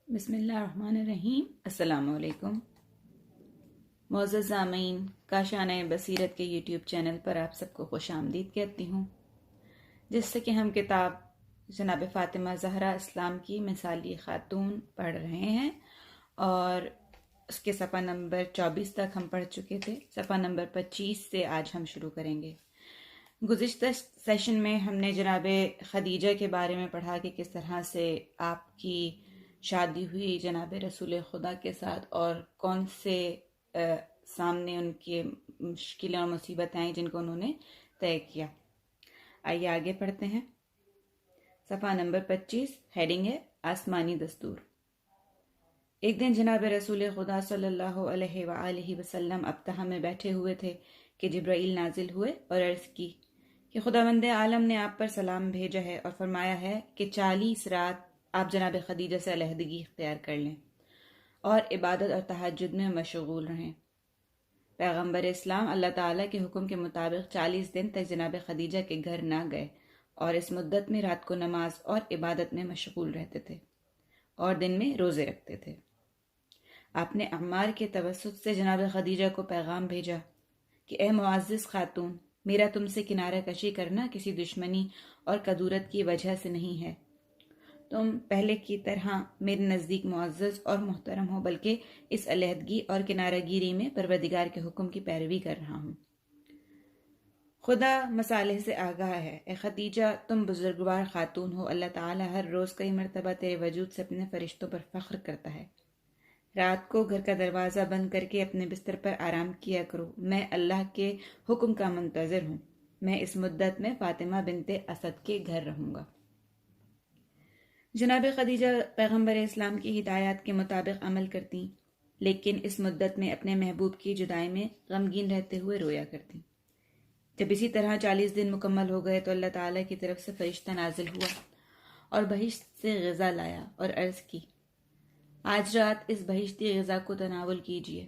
بسم اللہ الرحمن الرحیم۔ السلام علیکم معزز سامعین، کاشانہ بصیرت کے یوٹیوب چینل پر آپ سب کو خوش آمدید کہتی ہوں، جس سے کہ ہم کتاب جناب فاطمہ زہرا اسلام کی مثالی خاتون پڑھ رہے ہیں، اور اس کے صفحہ نمبر 24 تک ہم پڑھ چکے تھے۔ صفحہ نمبر 25 سے آج ہم شروع کریں گے۔ گزشتہ سیشن میں ہم نے جناب خدیجہ کے بارے میں پڑھا کہ کس طرح سے آپ کی شادی ہوئی جناب رسول خدا کے ساتھ، اور کون سے سامنے ان کی مشکلیں اور مصیبتیں آئیں جن کو انہوں نے طے کیا۔ آئیے آگے پڑھتے ہیں۔ صفحہ نمبر 25، ہیڈنگ ہے آسمانی دستور۔ ایک دن جناب رسول خدا صلی اللہ علیہ وآلہ وسلم ابتہا میں بیٹھے ہوئے تھے کہ جبرائیل نازل ہوئے اور عرض کی کہ خداوند عالم نے آپ پر سلام بھیجا ہے اور فرمایا ہے کہ 40 رات آپ جناب خدیجہ سے علیحدگی اختیار کر لیں اور عبادت اور تہجد میں مشغول رہیں۔ پیغمبر اسلام اللہ تعالیٰ کے حکم کے مطابق 40 دن تک جناب خدیجہ کے گھر نہ گئے، اور اس مدت میں رات کو نماز اور عبادت میں مشغول رہتے تھے اور دن میں روزے رکھتے تھے۔ آپ نے عمار کے توسط سے جناب خدیجہ کو پیغام بھیجا کہ اے معزز خاتون، میرا تم سے کنارہ کشی کرنا کسی دشمنی اور کدورت کی وجہ سے نہیں ہے۔ تم پہلے کی طرح میرے نزدیک معزز اور محترم ہو، بلکہ اس علیحدگی اور کنارہ گیری میں پروردگار کے حکم کی پیروی کر رہا ہوں۔ خدا مصالح سے آگاہ ہے۔ اے خدیجہ، تم بزرگوار خاتون ہو، اللہ تعالیٰ ہر روز کئی مرتبہ تیرے وجود سے اپنے فرشتوں پر فخر کرتا ہے۔ رات کو گھر کا دروازہ بند کر کے اپنے بستر پر آرام کیا کرو، میں اللہ کے حکم کا منتظر ہوں۔ میں اس مدت میں فاطمہ بنت اسد کے گھر رہوں گا۔ جناب خدیجہ پیغمبر اسلام کی ہدایات کے مطابق عمل کرتی، لیکن اس مدت میں اپنے محبوب کی جدائی میں غمگین رہتے ہوئے رویا کرتی۔ جب اسی طرح 40 دن مکمل ہو گئے تو اللہ تعالیٰ کی طرف سے فرشتہ نازل ہوا اور بہشت سے غذا لایا اور عرض کی، آج رات اس بہشتی غذا کو تناول کیجیے۔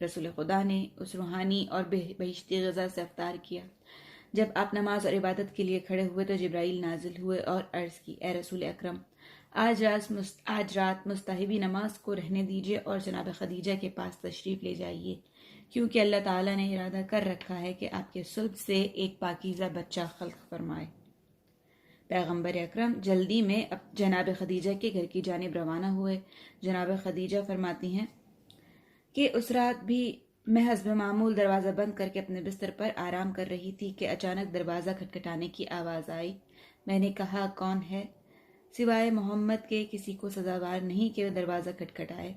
رسول خدا نے اس روحانی اور بہشتی غذا سے افطار کیا۔ جب آپ نماز اور عبادت کے لیے کھڑے ہوئے تو جبرائیل نازل ہوئے اور عرض کی، اے رسول اکرم، آج رات مستحبی نماز کو رہنے دیجیے اور جناب خدیجہ کے پاس تشریف لے جائیے، کیونکہ اللہ تعالیٰ نے ارادہ کر رکھا ہے کہ آپ کے صلب سے ایک پاکیزہ بچہ خلق فرمائے۔ پیغمبر اکرم جلدی میں جناب خدیجہ کے گھر کی جانب روانہ ہوئے۔ جناب خدیجہ فرماتی ہیں کہ اس رات بھی میں حسب معمول دروازہ بند کر کے اپنے بستر پر آرام کر رہی تھی کہ اچانک دروازہ کھٹکھٹانے کی آواز آئی۔ میں نے کہا، کون ہے؟ سوائے محمد کے کسی کو سزاوار نہیں کہ وہ دروازہ کھٹکھٹائے۔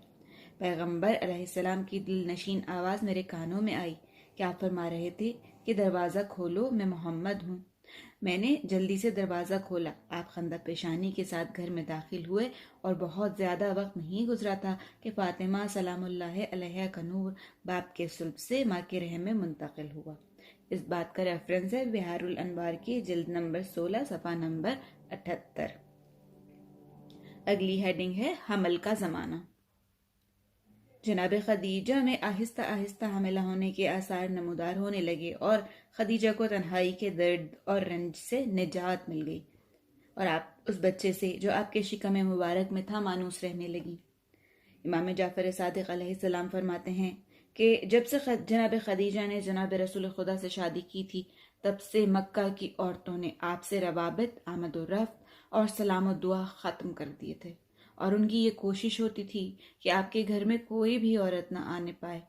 پیغمبر علیہ السلام کی دل نشین آواز میرے کانوں میں آئی کہ آپ فرما رہے تھے کہ دروازہ کھولو، میں محمد ہوں۔ میں نے جلدی سے دروازہ کھولا۔ آپ خندہ پیشانی کے ساتھ گھر میں داخل ہوئے اور بہت زیادہ وقت نہیں گزرا تھا کہ فاطمہ سلام اللہ علیہ کا نور باپ کے صلب سے ماں کے رحم میں منتقل ہوا۔ اس بات کا ریفرنس ہے بہار الانوار کی جلد نمبر 16 صفحہ نمبر 78۔ اگلی ہیڈنگ ہے حمل کا زمانہ۔ جناب خدیجہ میں آہستہ آہستہ حاملہ ہونے کے آثار نمودار ہونے لگے اور خدیجہ کو تنہائی کے درد اور رنج سے نجات مل گئی، اور آپ اس بچے سے جو آپ کے شکم مبارک میں تھا مانوس رہنے لگی۔ امام جعفر صادق علیہ السلام فرماتے ہیں کہ جب سے جناب خدیجہ نے جناب رسول خدا سے شادی کی تھی، تب سے مکہ کی عورتوں نے آپ سے روابط، آمد و رفت اور سلام و دعا ختم کر دیے تھے، اور ان کی یہ کوشش ہوتی تھی کہ آپ کے گھر میں کوئی بھی عورت نہ آنے پائے۔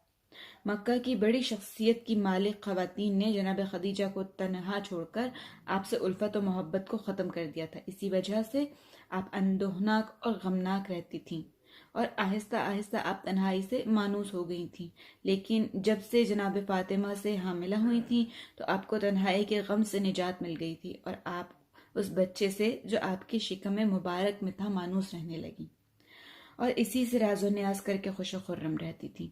مکہ کی بڑی شخصیت کی مالک خواتین نے جناب خدیجہ کو تنہا چھوڑ کر آپ سے الفت و محبت کو ختم کر دیا تھا۔ اسی وجہ سے آپ اندوہناک اور غمناک رہتی تھیں، اور آہستہ آہستہ آپ تنہائی سے مانوس ہو گئی تھیں۔ لیکن جب سے جناب فاطمہ سے حاملہ ہوئی تھیں تو آپ کو تنہائی کے غم سے نجات مل گئی تھی، اور آپ اس بچے سے جو آپ کے شکم مبارک میں تھا مانوس رہنے لگی، اور اسی سے راز و نیاز کر کے خوش و خرم رہتی تھی۔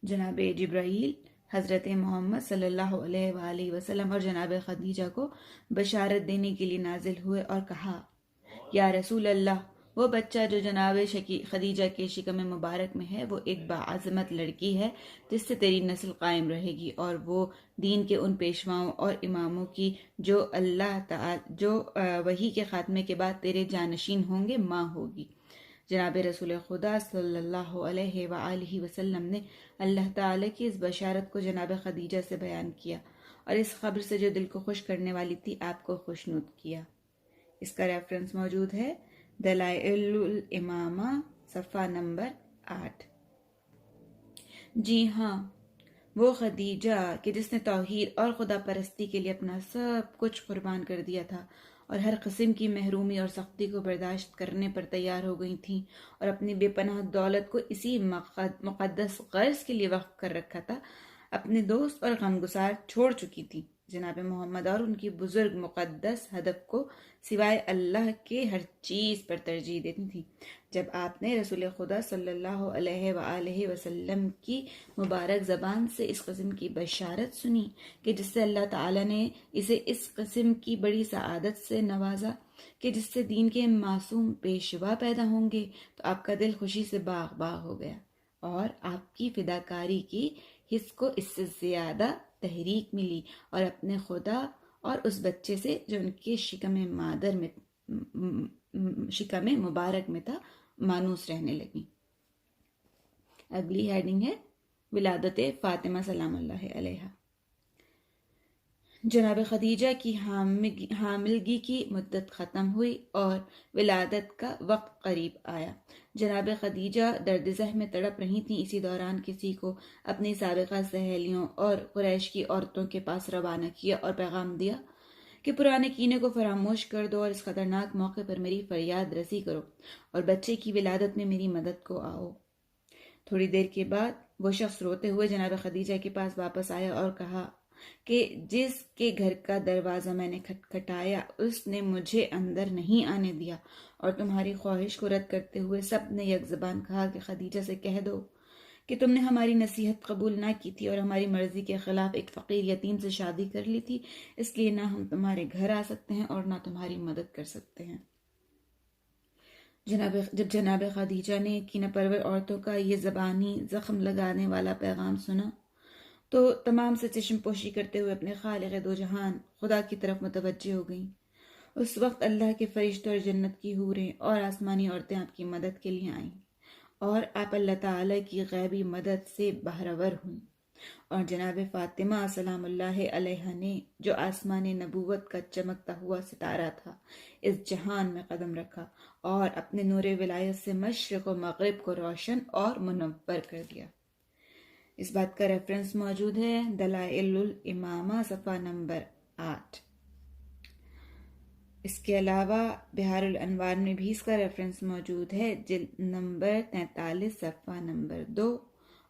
جناب جبرائیل حضرت محمد صلی اللہ علیہ وآلہ وسلم اور جناب خدیجہ کو بشارت دینے کے لیے نازل ہوئے اور کہا، یا رسول اللہ، وہ بچہ جو جناب خدیجہ کے شکم مبارک میں ہے وہ ایک باعظمت لڑکی ہے جس سے تیری نسل قائم رہے گی، اور وہ دین کے ان پیشواؤں اور اماموں کی جو اللہ تعالی جو وحی کے خاتمے کے بعد تیرے جانشین ہوں گے ماں ہوگی۔ جناب رسول خدا صلی اللہ علیہ وآلہ وسلم نے اللہ تعالیٰ کی اس بشارت کو جناب خدیجہ سے بیان کیا اور اس خبر سے جو دل کو خوش کرنے والی تھی آپ کو خوشنود کیا۔ اس کا ریفرنس موجود ہے دلائل الامامہ صفحہ نمبر 8۔ جی ہاں، وہ خدیجہ کہ جس نے توحید اور خدا پرستی کے لیے اپنا سب کچھ قربان کر دیا تھا اور ہر قسم کی محرومی اور سختی کو برداشت کرنے پر تیار ہو گئی تھیں اور اپنی بے پناہ دولت کو اسی مقدس غرض کے لیے وقف کر رکھا تھا، اپنے دوست اور غمگسار چھوڑ چکی تھی، جناب محمد اور ان کی بزرگ مقدس ہدف کو سوائے اللہ کے ہر چیز پر ترجیح دیتی تھی۔ جب آپ نے رسول خدا صلی اللہ علیہ وآلہ وسلم کی مبارک زبان سے اس قسم کی بشارت سنی کہ جس سے اللہ تعالیٰ نے اسے اس قسم کی بڑی سعادت سے نوازا کہ جس سے دین کے معصوم پیشوا پیدا ہوں گے، تو آپ کا دل خوشی سے باغ باغ ہو گیا اور آپ کی فداکاری کی حس کو اس سے زیادہ تحریک ملی اور اپنے خدا اور اس بچے سے جو ان کے شکم مبارک میں تھا مانوس رہنے لگی۔ اگلی ہیڈنگ ہے ولادت فاطمہ سلام اللہ علیہا۔ جناب خدیجہ کی حاملگی کی مدت ختم ہوئی اور ولادت کا وقت قریب آیا۔ جناب خدیجہ درد ذہ میں تڑپ رہی تھیں۔ اسی دوران کسی کو اپنی سابقہ سہیلیوں اور قریش کی عورتوں کے پاس روانہ کیا اور پیغام دیا کہ پرانے کینے کو فراموش کر دو اور اس خطرناک موقع پر میری فریاد رسی کرو اور بچے کی ولادت میں میری مدد کو آؤ۔ تھوڑی دیر کے بعد وہ شخص روتے ہوئے جناب خدیجہ کے پاس واپس آیا اور کہا کہ جس کے گھر کا دروازہ میں نے کھٹکھٹایا اس نے مجھے اندر نہیں آنے دیا، اور تمہاری خواہش کو رد کرتے ہوئے سب نے یک زبان کہا کہ خدیجہ سے کہہ دو کہ تم نے ہماری نصیحت قبول نہ کی تھی اور ہماری مرضی کے خلاف ایک فقیر یتیم سے شادی کر لی تھی، اس لیے نہ ہم تمہارے گھر آ سکتے ہیں اور نہ تمہاری مدد کر سکتے ہیں۔ جب جناب خدیجہ نے کینہ پرور عورتوں کا یہ زبانی زخم لگانے والا پیغام سنا تو تمام سے چشم پوشی کرتے ہوئے اپنے خالق دو جہان خدا کی طرف متوجہ ہو گئیں۔ اس وقت اللہ کے فرشتوں اور جنت کی حوریں اور آسمانی عورتیں آپ کی مدد کے لیے آئیں اور آپ اللہ تعالی کی غیبی مدد سے بہرور ہوئیں، اور جناب فاطمہ سلام اللہ علیہا نے جو آسمان نبوت کا چمکتا ہوا ستارہ تھا اس جہان میں قدم رکھا اور اپنے نور ولایت سے مشرق و مغرب کو روشن اور منور کر دیا۔ اس بات کا ریفرنس موجود ہے دلائل الامامہ صفحہ نمبر 8۔ اس کے علاوہ بہار الانوار میں بھی اس کا ریفرنس موجود ہے، جلد نمبر 43 صفحہ نمبر 2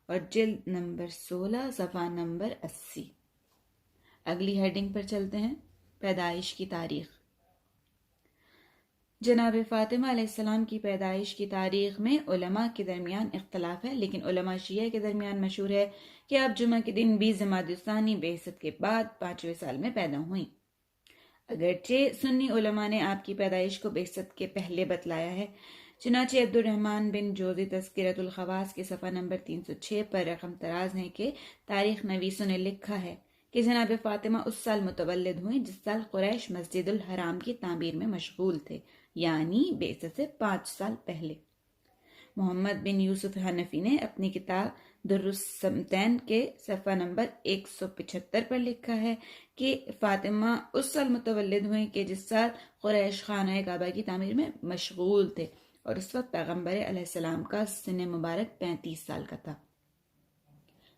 اور جلد نمبر 16 صفحہ نمبر 80۔ اگلی ہیڈنگ پر چلتے ہیں، پیدائش کی تاریخ۔ جناب فاطمہ علیہ السلام کی پیدائش کی تاریخ میں علماء کے درمیان اختلاف ہے، لیکن علماء شیعہ کے درمیان مشہور ہے کہ آپ جمعہ کے دن 20 جمادی الثانی بعثت کے بعد 5ویں سال میں پیدا ہوئیں۔ اگرچہ سنی علماء نے آپ کی پیدائش کو بعثت کے پہلے بتلایا ہے، چنانچہ عبد الرحمن بن جوزی تذکرۃ الخواص کے صفحہ نمبر 306 پر رقم طراز ہے کہ تاریخ نویسوں نے لکھا ہے کہ جناب فاطمہ اس سال متولد ہوئیں جس سال قریش مسجد الحرام کی تعمیر میں مشغول تھے، یعنی بعثت سے 5 سال پہلے۔ محمد بن یوسف حنفی نے اپنی کتاب در السمتین کے صفحہ نمبر 175 پر لکھا ہے کہ فاطمہ اس سال متولد ہوئیں کہ جس سال قریش خانہ کعبہ کی تعمیر میں مشغول تھے، اور اس وقت پیغمبر علیہ السلام کا سن مبارک 35 سال کا تھا۔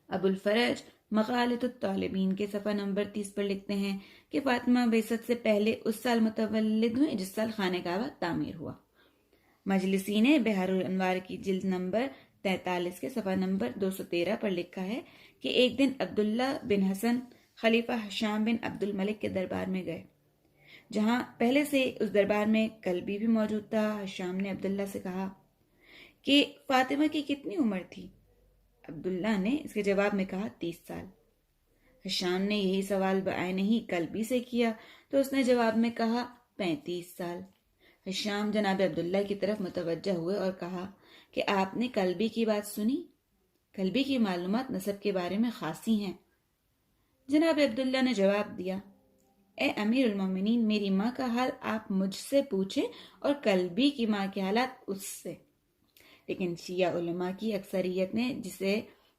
ابو الفرج مقالۃ الطالبین کے صفحہ نمبر 30 پر لکھتے ہیں کہ فاطمہ بعثت سے پہلے اس سال متولد ہوئیں جس سال خانہ کعبہ تعمیر ہوا۔ مجلسی نے بہار الانوار کی جلد نمبر 43 کے صفحہ نمبر 213 پر لکھا ہے کہ ایک دن عبداللہ بن حسن خلیفہ حشام بن عبد الملک کے دربار میں گئے، جہاں پہلے سے اس دربار میں کلبی بھی موجود تھا۔ حشام نے عبداللہ سے کہا کہ فاطمہ کی کتنی عمر تھی؟ عبداللہ نے اس کے جواب میں کہا 30 سال۔ حشام نے یہی سوال بعین ہی کلبی سے کیا تو اس نے جواب میں کہا 35 سال۔ حشام جناب عبداللہ کی طرف متوجہ ہوئے اور کہا کہ آپ نے کلبی کی بات سنی؟ کلبی کی معلومات نسب کے بارے میں خاصی ہیں۔ جناب عبداللہ نے جواب دیا، اے امیر المومنین، میری ماں کا حال آپ مجھ سے پوچھیں اور کلبی کی ماں کے حالات اس سے۔ لیکن شیعہ علماء کی اکثریت نے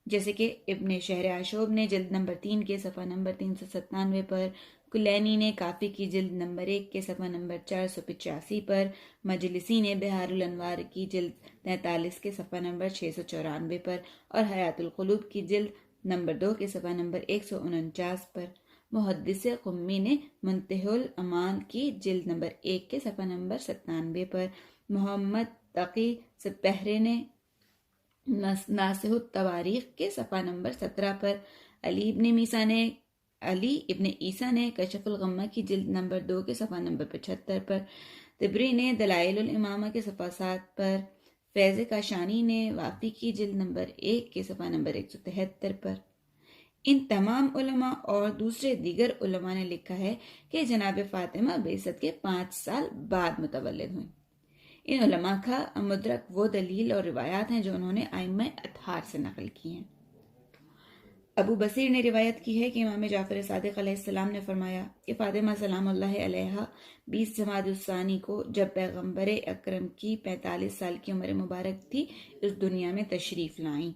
جیسے کہ ابن شہر عاشوب نے جلد نمبر 3 کے صفحہ نمبر 397 پر، کلینی نے کافی کی جلد نمبر 1 کے صفحہ نمبر 485 پر، مجلسی نے بحار الانوار کی جلد 43 کے صفحہ نمبر 694 پر، اور حیات القلوب کی جلد نمبر 2 کے صفحہ نمبر 149 پر، محدث قمی نے منتہی الامان کی جلد نمبر 1 کے صفحہ نمبر 97 پر، محمد تقی سپہرے نے ناسخ التواریخ کے صفحہ نمبر 17 پر، علی ابن عیسیٰ نے کشف الغمہ کی جلد نمبر 2 کے صفحہ نمبر 75 پر، طبری نے دلائل الامامہ کے صفحہ 7 پر، فیض کاشانی نے وافی کی جلد نمبر 1 کے صفحہ نمبر 173 پر۔ ان تمام علماء اور دوسرے دیگر علماء نے لکھا ہے کہ جناب فاطمہ بعثت کے 5 سال بعد متولد ہوئیں۔ ان علماء کا مدرک وہ دلیل اور روایات ہیں جو انہوں نے ائمہ اطہار سے نقل کی ہیں۔ ابو بصیر نے روایت کی ہے کہ امام جعفر صادق علیہ السلام نے فرمایا کہ فاطمہ سلام اللہ علیہا 20 جمادی الثانی کو، جب پیغمبر اکرم کی 45 سال کی عمر مبارک تھی، اس دنیا میں تشریف لائیں۔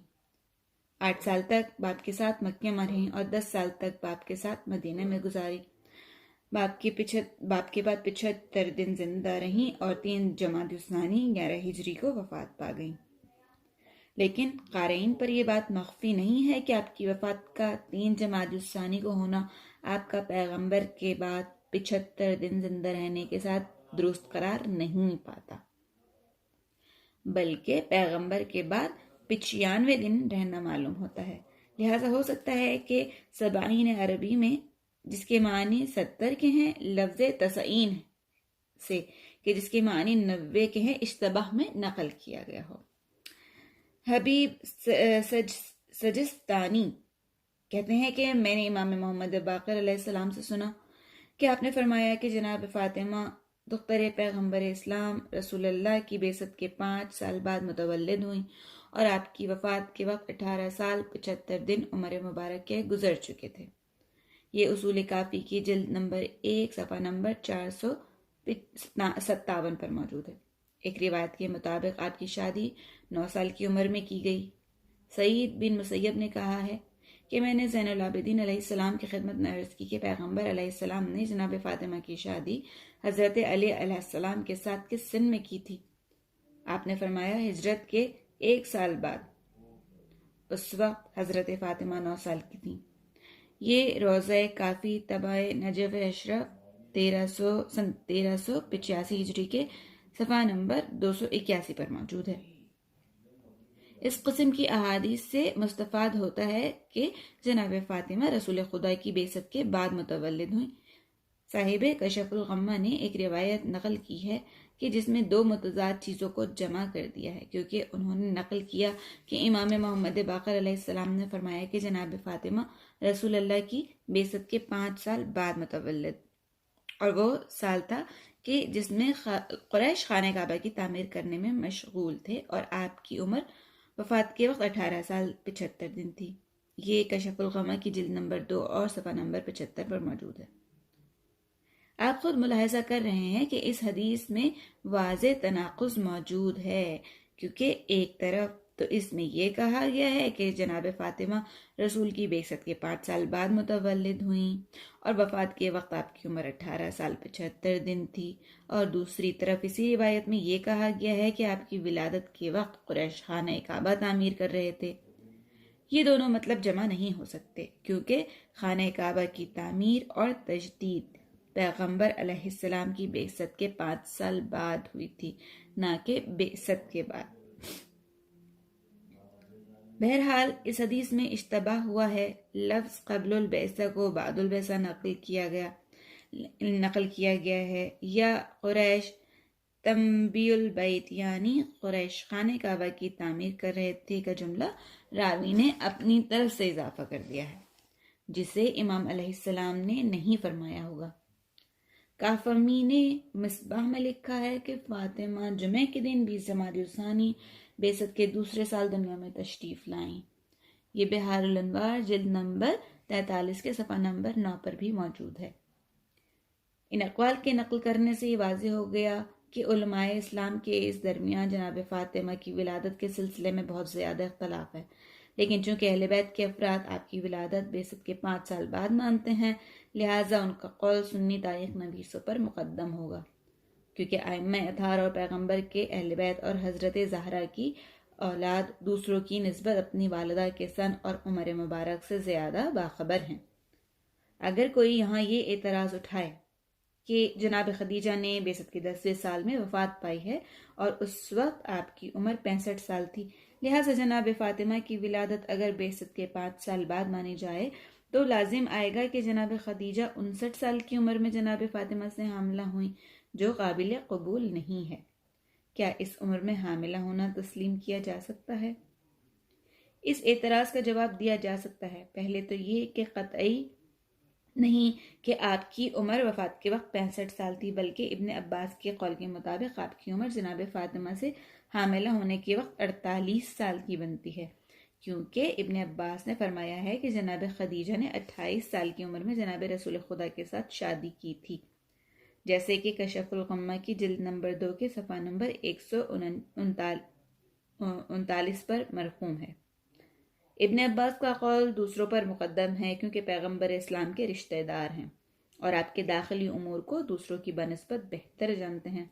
8 سال تک باپ کے ساتھ مکہ میں رہیں اور 10 سال تک باپ کے ساتھ مدینہ میں گزاری۔ باپ کے بعد 75 دن زندہ رہیں اور 3 جمادی الثانی 11 ہجری کو وفات پا گئیں۔ لیکن قارئین پر یہ بات مخفی نہیں ہے کہ آپ کی وفات کا 3 جمادی الثانی کو ہونا آپ کا پیغمبر کے بعد 75 دن زندہ رہنے کے ساتھ درست قرار نہیں پاتا، بلکہ پیغمبر کے بعد 95 دن رہنا معلوم ہوتا ہے۔ لہٰذا ہو سکتا ہے کہ 70 عربی میں، جس کے معنی 70 کے ہیں، لفظ 90 سے کہ جس کے معنی 90 کے ہیں، اشتباہ میں نقل کیا گیا ہو۔ حبیب سجستانی کہتے ہیں کہ میں نے امام محمد باقر علیہ السلام سے سنا کہ آپ نے فرمایا کہ جناب فاطمہ دختر پیغمبر اسلام رسول اللہ کی بعثت کے 5 سال بعد متولد ہوئیں اور آپ کی وفات کے وقت 18 سال 75 دن عمر مبارک کے گزر چکے تھے۔ یہ اصول کافی کی جلد نمبر 1 صفحہ نمبر 457 پر موجود ہے۔ ایک روایت کے مطابق آپ کی شادی 9 سال کی عمر میں کی گئی۔ سعید بن مسیب نے کہا ہے کہ میں نے زین العابدین علیہ السلام کی خدمت میں عرض کی کہ پیغمبر علیہ السلام نے جناب فاطمہ کی شادی حضرت علی علیہ السلام کے ساتھ کس سن میں کی تھی؟ آپ نے فرمایا ہجرت کے 1 سال بعد۔ اس وقت حضرت فاطمہ 9 سال کی تھیں۔ یہ روضہ کافی طبع نجف اشرف 1385 ہجری کے صفحہ نمبر 281 پر موجود ہے۔ اس قسم کی احادیث سے مستفاد ہوتا ہے کہ جناب فاطمہ رسول خدا کی بعثت کے بعد متولد ہوئیں۔ صاحب کشف الغمہ نے ایک روایت نقل کی ہے کہ جس میں 2 متضاد چیزوں کو جمع کر دیا ہے، کیونکہ انہوں نے نقل کیا کہ امام محمد باقر علیہ السلام نے فرمایا کہ جناب فاطمہ رسول اللہ کی بعثت کے 5 سال بعد متولد، اور وہ سال تھا کہ جس میں قریش خانہ کعبہ کی تعمیر کرنے میں مشغول تھے، اور آپ کی عمر وفات کے وقت 18 سال 75 دن تھی۔ یہ کشف الغمہ کی جلد نمبر 2 اور صفحہ نمبر 75 پر موجود ہے۔ آپ خود ملاحظہ کر رہے ہیں کہ اس حدیث میں واضح تناقض موجود ہے، کیونکہ ایک طرف تو اس میں یہ کہا گیا ہے کہ جناب فاطمہ رسول کی بعثت کے 5 سال بعد متولد ہوئیں اور وفات کے وقت آپ کی عمر 18 سال 75 دن تھی، اور دوسری طرف اسی روایت میں یہ کہا گیا ہے کہ آپ کی ولادت کے وقت قریش خانہ کعبہ تعمیر کر رہے تھے۔ یہ دونوں مطلب جمع نہیں ہو سکتے، کیونکہ خانہ کعبہ کی تعمیر اور تجدید پیغمبر علیہ السلام کی بعثت کے 5 سال بعد ہوئی تھی، نہ کہ بعثت کے بعد۔ بہرحال اس حدیث میں اشتباہ ہوا ہے۔ لفظ قبل البعثہ کو بعد البعثہ نقل کیا گیا ہے، یا قریش تنبی البیت یعنی قریش خانہ کعبہ کی تعمیر کر رہے تھے کا جملہ راوی نے اپنی طرف سے اضافہ کر دیا ہے، جسے امام علیہ السلام نے نہیں فرمایا ہوگا۔ کافمی نے مصباح میں لکھا ہے کہ فاطمہ جمعہ کے دن 20 جمادی الثانی بعثت کے دوسرے سال دنیا میں تشریف لائیں۔ یہ بحار الانوار جلد نمبر 43 کے صفحہ نمبر 9 پر بھی موجود ہے۔ ان اقوال کے نقل کرنے سے یہ واضح ہو گیا کہ علماء اسلام کے اس درمیان جناب فاطمہ کی ولادت کے سلسلے میں بہت زیادہ اختلاف ہے، لیکن چونکہ اہل بیت کے افراد آپ کی ولادت بعثت کے 5 سال بعد مانتے ہیں، لہٰذا ان کا قول سنی تاریخ نویسوں پر مقدم ہوگا، کیونکہ ائمہ اطہار اور پیغمبر کے اہل بیت اور حضرت زہرا کی اولاد دوسروں کی نسبت اپنی والدہ کے سن اور عمر مبارک سے زیادہ باخبر ہیں۔ اگر کوئی یہاں یہ اعتراض اٹھائے کہ جناب خدیجہ نے بعثت کے 10ویں سال میں وفات پائی ہے اور اس وقت آپ کی عمر 65 سال تھی، لہٰذا جناب فاطمہ کی ولادت اگر بعثت کے 5 سال بعد مانی جائے تو لازم آئے گا کہ جناب خدیجہ 59 سال کی عمر میں جناب فاطمہ سے حاملہ ہوئیں، جو قابل قبول نہیں ہے۔ کیا اس عمر میں حاملہ ہونا تسلیم کیا جا سکتا ہے؟ اس اعتراض کا جواب دیا جا سکتا ہے۔ پہلے تو یہ کہ قطعی نہیں کہ آپ کی عمر وفات کے وقت 65 سال تھی، بلکہ ابن عباس کے قول کے مطابق آپ کی عمر جناب فاطمہ سے حاملہ ہونے کے وقت 48 سال کی بنتی ہے، کیونکہ ابن عباس نے فرمایا ہے کہ جناب خدیجہ نے 28 سال کی عمر میں جناب رسول خدا کے ساتھ شادی کی تھی، جیسے کہ کشف الغمہ کی جلد نمبر 2 کے صفحہ نمبر 139 پر مرقوم ہے۔ ابن عباس کا قول دوسروں پر مقدم ہے کیونکہ پیغمبر اسلام کے رشتہ دار ہیں اور آپ کے داخلی امور کو دوسروں کی بنسبت بہتر جانتے ہیں۔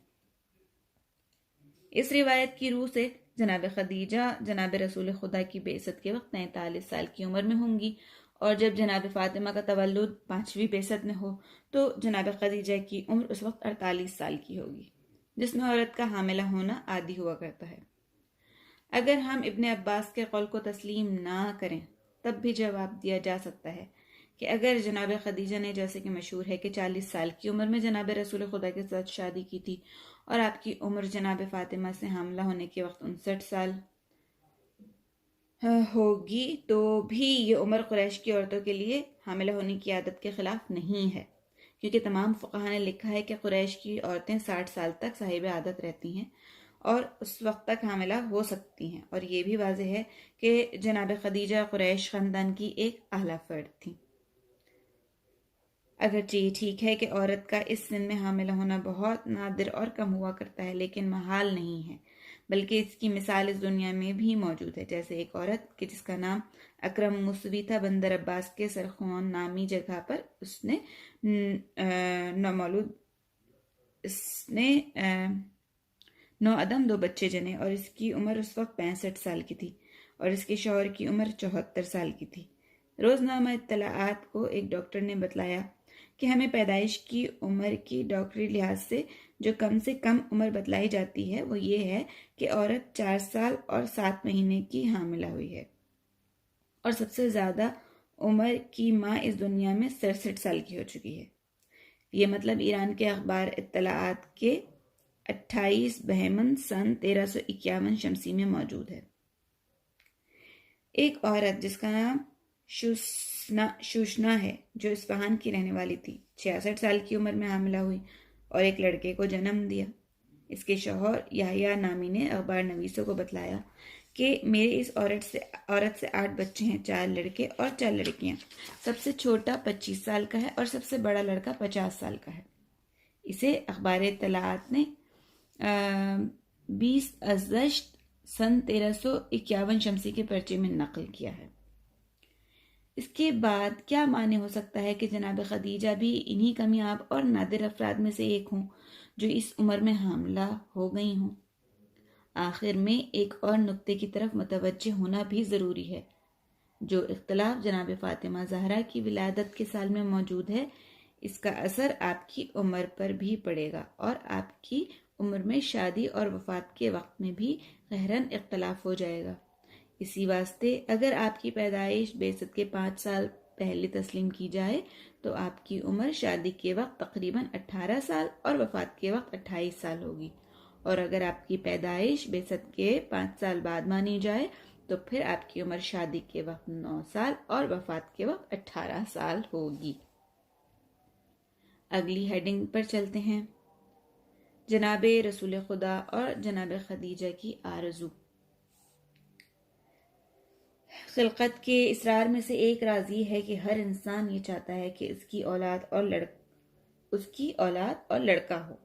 اس روایت کی روح سے جناب خدیجہ جناب رسول خدا کی بعثت کے وقت 43 سال کی عمر میں ہوں گی، اور جب جناب فاطمہ کا تولد 5ویں بعثت میں ہو تو جناب خدیجہ کی عمر اس وقت 48 سال کی ہوگی، جس میں عورت کا حاملہ ہونا عادی ہوا کرتا ہے۔ اگر ہم ابن عباس کے قول کو تسلیم نہ کریں تب بھی جواب دیا جا سکتا ہے کہ اگر جناب خدیجہ نے، جیسے کہ مشہور ہے کہ 40 سال کی عمر میں جناب رسول خدا کے ساتھ شادی کی تھی اور آپ کی عمر جناب فاطمہ سے حاملہ ہونے کے وقت 59 سال ہوگی، تو بھی یہ عمر قریش کی عورتوں کے لیے حاملہ ہونے کی عادت کے خلاف نہیں ہے، کیونکہ تمام فقہاء نے لکھا ہے کہ قریش کی عورتیں 60 سال تک صاحب عادت رہتی ہیں اور اس وقت تک حاملہ ہو سکتی ہیں، اور یہ بھی واضح ہے کہ جناب خدیجہ قریش خاندان کی ایک اعلیٰ فرد تھی۔ اگرچہ یہ ٹھیک ہے کہ عورت کا اس سن میں حاملہ ہونا بہت نادر اور کم ہوا کرتا ہے، لیکن محال نہیں ہے، بلکہ اس کی مثال اس دنیا میں بھی موجود ہے، جیسے ایک عورت کہ جس کا نام اکرم موسوی تھا، بندر عباس کے سرخوان نامی جگہ پر اس نے نو عدم 2 بچے جنے، اور اس کی عمر اس وقت 65 سال کی تھی اور اس کے شوہر کی عمر 74 سال کی تھی۔ روزنامہ اطلاعات کو ایک ڈاکٹر نے بتلایا کہ ہمیں پیدائش کی عمر کی ڈاکٹری لحاظ سے کم عمر بتلائی جاتی ہے وہ یہ ہے کہ عورت 4 سال اور 7 مہینے کی حاملہ ہوئی ہے، اور سب سے زیادہ عمر کی ماں اس دنیا میں 67 سال کی ہو چکی ہے۔ یہ مطلب ایران کے اخبار اطلاعات کے 28 بہمن سن 1351 شمسی میں موجود ہے۔ ایک عورت جس کا نام شوشنا ہے، جو اصفہان کی رہنے والی تھی، 66 سال کی عمر میں حاملہ ہوئی اور ایک لڑکے کو جنم دیا۔ اس کے شوہر یحییٰ نامی نے اخبار نویسوں کو بتلایا کہ میرے اس عورت سے 8 بچے ہیں، 4 لڑکے اور 4 لڑکیاں۔ سب سے چھوٹا 25 سال کا ہے اور سب سے بڑا لڑکا 50 سال کا ہے۔ اسے اخبار اطلاعات نے 20 اگست سن 1351 شمسی کے پرچے میں نقل کیا ہے۔ اس کے بعد کیا معنی ہو سکتا ہے کہ جناب خدیجہ بھی انہی کمیاب اور نادر افراد میں سے ایک ہوں جو اس عمر میں حاملہ ہو گئی ہوں؟ آخر میں ایک اور نقطے کی طرف متوجہ ہونا بھی ضروری ہے۔ جو اختلاف جناب فاطمہ زہرا کی ولادت کے سال میں موجود ہے، اس کا اثر آپ کی عمر پر بھی پڑے گا، اور آپ کی عمر میں شادی اور وفات کے وقت میں بھی گہراً اختلاف ہو جائے گا۔ اسی واسطے اگر آپ کی پیدائش بعثت کے 5 سال پہلے تسلیم کی جائے تو آپ کی عمر شادی کے وقت تقریباً 18 سال اور وفات کے وقت 28 سال ہوگی، اور اگر آپ کی پیدائش بعثت کے 5 سال بعد مانی جائے تو پھر آپ کی عمر شادی کے وقت 9 سال اور وفات کے وقت 18 سال ہوگی۔ اگلی ہیڈنگ پر چلتے ہیں، جناب رسول خدا اور جناب خدیجہ کی آرزو۔ خلقت کے اسرار میں سے ایک راز یہ ہے کہ ہر انسان یہ چاہتا ہے کہ اس کی اولاد اور لڑکا ہو،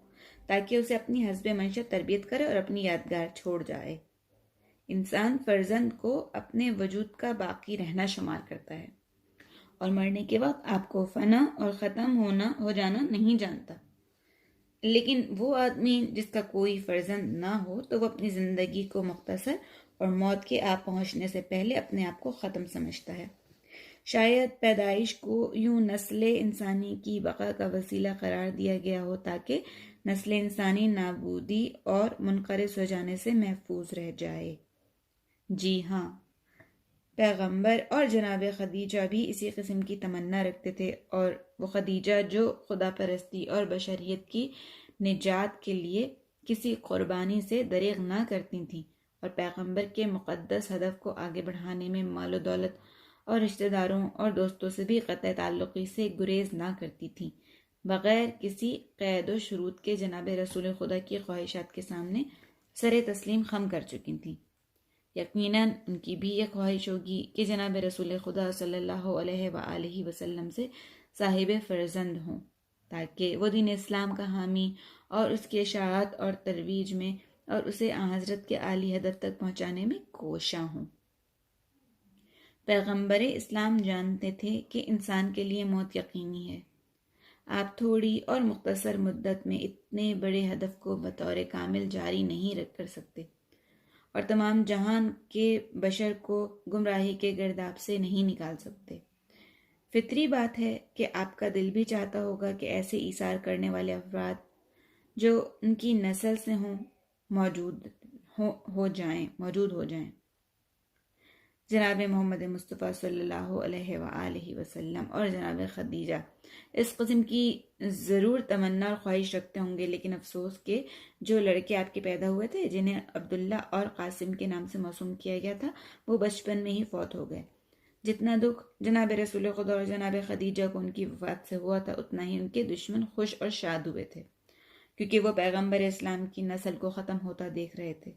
تاکہ اسے اپنی حسب منشا تربیت کرے اور اپنی یادگار چھوڑ جائے۔ انسان فرزند کو اپنے وجود کا باقی رہنا شمار کرتا ہے اور مرنے کے وقت آپ کو فنا اور ختم ہو جانا نہیں جانتا۔ لیکن وہ آدمی جس کا کوئی فرزند نہ ہو تو وہ اپنی زندگی کو مختصر اور موت کے آپ پہنچنے سے پہلے اپنے آپ کو ختم سمجھتا ہے۔ شاید پیدائش کو یوں نسل انسانی کی بقا کا وسیلہ قرار دیا گیا ہو تاکہ نسل انسانی نابودی اور منقرض ہو جانے سے محفوظ رہ جائے۔ جی ہاں، پیغمبر اور جناب خدیجہ بھی اسی قسم کی تمنا رکھتے تھے، اور وہ خدیجہ جو خدا پرستی اور بشریت کی نجات کے لیے کسی قربانی سے دریغ نہ کرتی تھیں، اور پیغمبر کے مقدس ہدف کو آگے بڑھانے میں مال و دولت اور رشتہ داروں اور دوستوں سے بھی قطع تعلقی سے گریز نہ کرتی تھیں، بغیر کسی قید و شروط کے جناب رسول خدا کی خواہشات کے سامنے سر تسلیم خم کر چکی تھیں۔ یقیناً ان کی بھی یہ خواہش ہوگی کہ جناب رسول خدا صلی اللہ علیہ وآلہ وسلم سے صاحب فرزند ہوں، تاکہ وہ دین اسلام کا حامی اور اس کی اشاعت اور ترویج میں اور اسے حضرت کے عالی ہدف تک پہنچانے میں کوشاں ہوں۔ پیغمبر اسلام جانتے تھے کہ انسان کے لیے موت یقینی ہے۔ آپ تھوڑی اور مختصر مدت میں اتنے بڑے ہدف کو بطور کامل جاری نہیں رکھ کر سکتے، اور تمام جہان کے بشر کو گمراہی کے گرداب سے نہیں نکال سکتے۔ فطری بات ہے کہ آپ کا دل بھی چاہتا ہوگا کہ ایسے ایثار کرنے والے افراد جو ان کی نسل سے ہوں موجود ہو جائیں۔ جناب محمد مصطفیٰ صلی اللہ علیہ وآلہ وسلم اور جناب خدیجہ اس قسم کی ضرور تمنا اور خواہش رکھتے ہوں گے، لیکن افسوس کہ جو لڑکے آپ کے پیدا ہوئے تھے جنہیں عبداللہ اور قاسم کے نام سے موسوم کیا گیا تھا، وہ بچپن میں ہی فوت ہو گئے۔ جتنا دکھ جناب رسول خدا اور جناب خدیجہ کو ان کی وفات سے ہوا تھا، اتنا ہی ان کے دشمن خوش اور شاد ہوئے تھے، کیونکہ وہ پیغمبر اسلام کی نسل کو ختم ہوتا دیکھ رہے تھے۔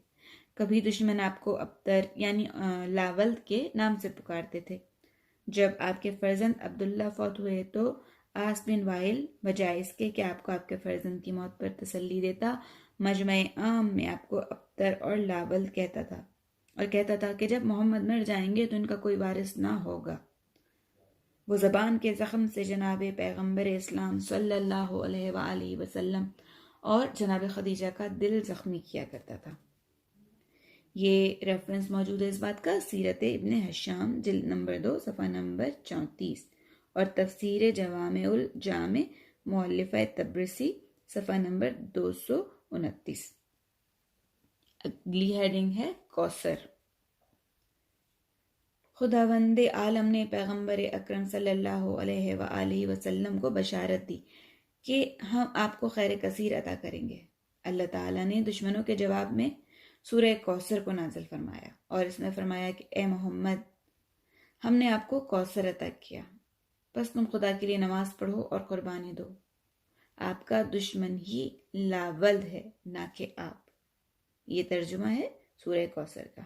کبھی دشمن آپ کو ابتر یعنی لاولد کے نام سے پکارتے تھے۔ جب آپ کے فرزند عبداللہ فوت ہوئے تو آس بن وائل بجائے اس کے کہ آپ کو آپ کے فرزند کی موت پر تسلی دیتا، مجمع عام میں آپ کو ابتر اور لاولد کہتا تھا، اور کہتا تھا کہ جب محمد مر جائیں گے تو ان کا کوئی وارث نہ ہوگا۔ وہ زبان کے زخم سے جناب پیغمبر اسلام صلی اللہ علیہ وآلہ وسلم اور جناب خدیجہ کا دل زخمی کیا کرتا تھا۔ یہ ریفرنس موجود ہے اس بات کا سیرت ابن ہشام جلد نمبر 2 صفحہ نمبر 34 اور تفسیر جوامع الجامع مؤلفہ تبرسی صفحہ نمبر 229۔ اگلی ہیڈنگ ہے کوثر۔ خداوند عالم نے پیغمبر اکرم صلی اللہ علیہ وآلہ وسلم کو بشارت دی کہ ہم آپ کو خیر کثیر عطا کریں گے۔ اللہ تعالیٰ نے دشمنوں کے جواب میں سورہ کوثر کو نازل فرمایا، اور اس میں فرمایا کہ اے محمد، ہم نے آپ کو کوثر عطا کیا، بس تم خدا کے لیے نماز پڑھو اور قربانی دو۔ آپ کا دشمن ہی لاولد ہے، نہ کہ آپ۔ یہ ترجمہ ہے سورہ کوثر کا۔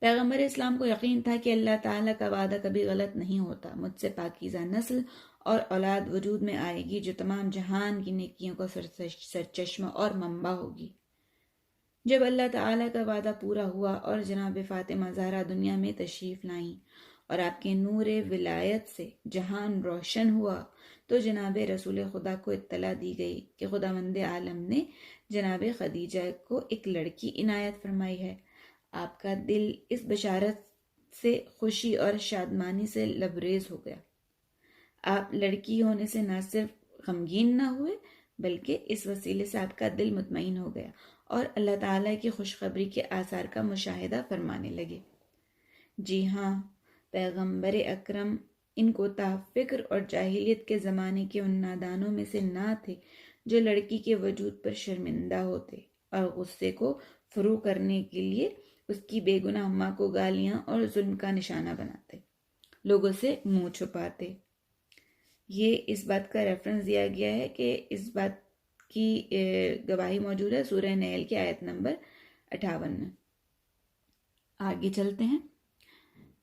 پیغمبر اسلام کو یقین تھا کہ اللہ تعالیٰ کا وعدہ کبھی غلط نہیں ہوتا، مجھ سے پاکیزہ نسل اور اولاد وجود میں آئے گی جو تمام جہان کی نیکیوں کا سرچشمہ اور منبع ہوگی۔ جب اللہ تعالیٰ کا وعدہ پورا ہوا اور جناب فاطمہ زہرا دنیا میں تشریف لائیں اور آپ کے نور ولایت سے جہان روشن ہوا، تو جناب رسول خدا کو اطلاع دی گئی کہ خداوند عالم نے جناب خدیجہ کو ایک لڑکی عنایت فرمائی ہے۔ آپ کا دل اس بشارت سے خوشی اور شادمانی سے لبریز ہو گیا۔ آپ لڑکی ہونے سے نہ صرف غمگین نہ ہوئے، بلکہ اس وسیلے سے آپ کا دل مطمئن ہو گیا اور اللہ تعالیٰ کی خوشخبری کے آثار کا مشاہدہ فرمانے لگے۔ جی ہاں، پیغمبر اکرم ان کوتاہ فکر اور جاہلیت کے زمانے کے ان نادانوں میں سے نہ تھے جو لڑکی کے وجود پر شرمندہ ہوتے اور غصے کو فرو کرنے کے لیے اس کی بے گناہ ماں کو گالیاں اور ظلم کا نشانہ بناتے، لوگوں سے منہ چھپاتے۔ یہ اس بات کا ریفرنس دیا گیا ہے کہ اس بات کی گواہی موجود ہے سورہ نحل کی آیت نمبر 58 میں۔ آگے چلتے ہیں۔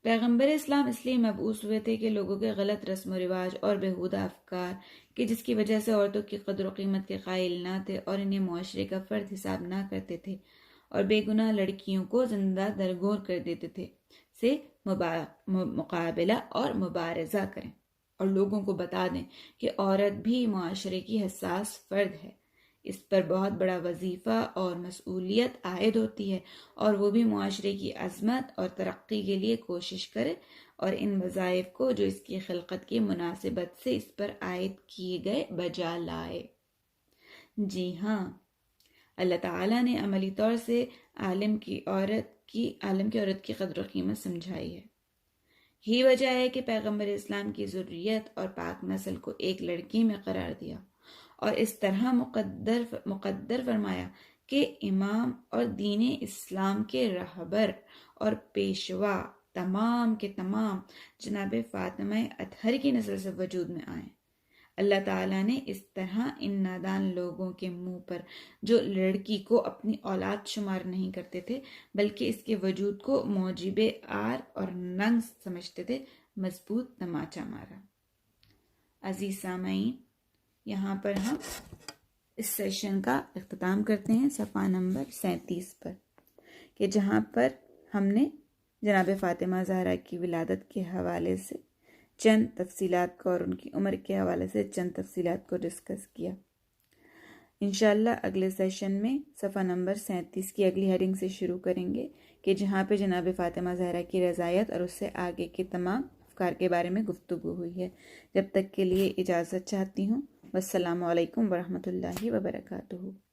پیغمبر اسلام اس لیے مبعوث ہوئے تھے کہ لوگوں کے غلط رسم و رواج اور بیہودہ افکار کہ جس کی وجہ سے عورتوں کی قدر و قیمت کے قائل نہ تھے اور انہیں معاشرے کا فرد حساب نہ کرتے تھے اور بے گناہ لڑکیوں کو زندہ درگور کر دیتے تھے سے مقابلہ اور مبارزہ کریں اور لوگوں کو بتا دیں کہ عورت بھی معاشرے کی حساس فرد ہے، اس پر بہت بڑا وظیفہ اور مسئولیت عائد ہوتی ہے اور وہ بھی معاشرے کی عظمت اور ترقی کے لیے کوشش کرے اور ان وظائف کو جو اس کی خلقت کی مناسبت سے اس پر عائد کیے گئے بجا لائے۔ جی ہاں، اللہ تعالیٰ نے عملی طور سے عالم کی عورت کی قدر و قیمت سمجھائی ہے۔ یہی وجہ ہے کہ پیغمبر اسلام کی ذریت اور پاک نسل کو ایک لڑکی میں قرار دیا اور اس طرح مقدر فرمایا کہ امام اور دین اسلام کے رہبر اور پیشوا تمام کے تمام جناب فاطمہ اطہر کی نسل سے وجود میں آئیں۔ اللہ تعالیٰ نے اس طرح ان نادان لوگوں کے منہ پر جو لڑکی کو اپنی اولاد شمار نہیں کرتے تھے بلکہ اس کے وجود کو موجب عار اور ننگ سمجھتے تھے مضبوط تماچا مارا۔ عزیز سامعین، یہاں پر ہم اس سیشن کا اختتام کرتے ہیں صفحہ نمبر 37 پر، کہ جہاں پر ہم نے جناب فاطمہ زہرا کی ولادت کے حوالے سے چند تفصیلات کو اور ان کی عمر کے حوالے سے چند تفصیلات کو ڈسکس کیا۔ انشاءاللہ اگلے سیشن میں صفحہ نمبر 37 کی اگلی ہیڈنگ سے شروع کریں گے کہ جہاں پہ جناب فاطمہ زہرا کی رضایت اور اس سے آگے کے تمام افکار کے بارے میں گفتگو ہوئی ہے۔ جب تک کے لیے اجازت چاہتی ہوں۔ والسلام علیکم ورحمۃ اللہ وبرکاتہ۔